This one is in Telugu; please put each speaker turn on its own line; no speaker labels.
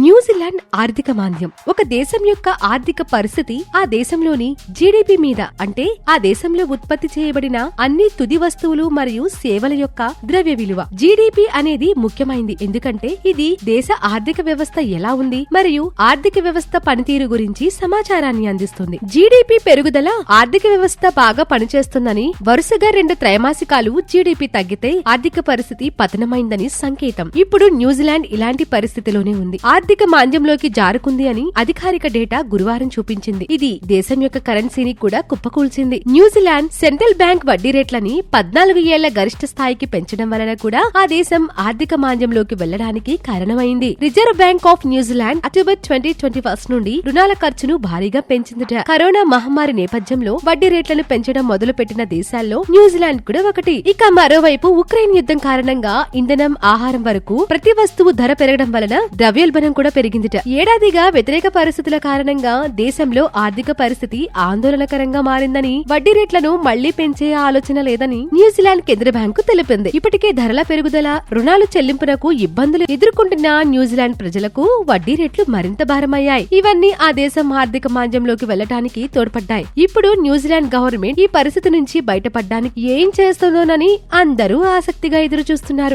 న్యూజిలాండ్ ఆర్థిక మాంద్యం ఒక దేశం యొక్క ఆర్థిక పరిస్థితి ఆ దేశంలోని జీడీపీ మీద, అంటే ఆ దేశంలో ఉత్పత్తి చేయబడిన అన్ని తుది వస్తువులు మరియు సేవల యొక్క ద్రవ్య విలువ. జీడీపీ అనేది ముఖ్యమైంది ఎందుకంటే ఇది దేశ ఆర్థిక వ్యవస్థ ఎలా ఉంది మరియు ఆర్థిక వ్యవస్థ పనితీరు గురించి సమాచారాన్ని అందిస్తుంది. జీడీపీ పెరుగుదల ఆర్థిక వ్యవస్థ బాగా పనిచేస్తుందని, వరుసగా 2 త్రైమాసికాలు జీడీపీ తగ్గితే ఆర్థిక పరిస్థితి పతనమైందని సంకేతం. ఇప్పుడు న్యూజిలాండ్ ఇలాంటి పరిస్థితిలోనే ఉంది. ఆర్థిక మాంద్యంలోకి జారుకుంది అని అధికారిక డేటా గురువారం చూపించింది. ఇది దేశం యొక్క కరెన్సీని కూడా కుప్పకూల్చింది. న్యూజిలాండ్ సెంట్రల్ బ్యాంక్ వడ్డీ రేట్లని 14 ఏళ్ల గరిష్ట స్థాయికి పెంచడం వలన కూడా ఆ దేశం ఆర్థిక మాంద్యంలోకి వెళ్లడానికి కారణమైంది. Reserve bank of New Zealand October 2021 నుండి రుణాల ఖర్చును భారీగా పెంచిందట. కరోనా మహమ్మారి నేపథ్యంలో వడ్డీ రేట్లను పెంచడం మొదలుపెట్టిన దేశాల్లో న్యూజిలాండ్ కూడా ఒకటి. ఇక మరోవైపు ఉక్రెయిన్ యుద్ధం కారణంగా ఇంధనం, ఆహారం వరకు ప్రతి వస్తువు ధర పెరగడం వలన ద్రవ్యోల్బణం కూడా పెరిగిందిట. ఏడాదిగా వ్యతిరేక పరిస్థితుల కారణంగా దేశంలో ఆర్థిక పరిస్థితి ఆందోళనకరంగా మారిందని, వడ్డీ రేట్లను మళ్లీ పెంచే ఆలోచన లేదని న్యూజిలాండ్ కేంద్ర బ్యాంకు తెలిపింది. ఇప్పటికే ధరల పెరుగుదల, రుణాలు చెల్లింపునకు ఇబ్బందులు ఎదుర్కొంటున్న న్యూజిలాండ్ ప్రజలకు వడ్డీ రేట్లు మరింత భారమయ్యాయి. ఇవన్నీ ఆ దేశం ఆర్థిక మాంద్యంలోకి వెళ్లడానికి తోడ్పడ్డాయి. ఇప్పుడు న్యూజిలాండ్ గవర్నమెంట్ ఈ పరిస్థితి నుంచి బయటపడడానికి ఏం చేస్తుందోనని అందరూ ఆసక్తిగా ఎదురు చూస్తున్నారు.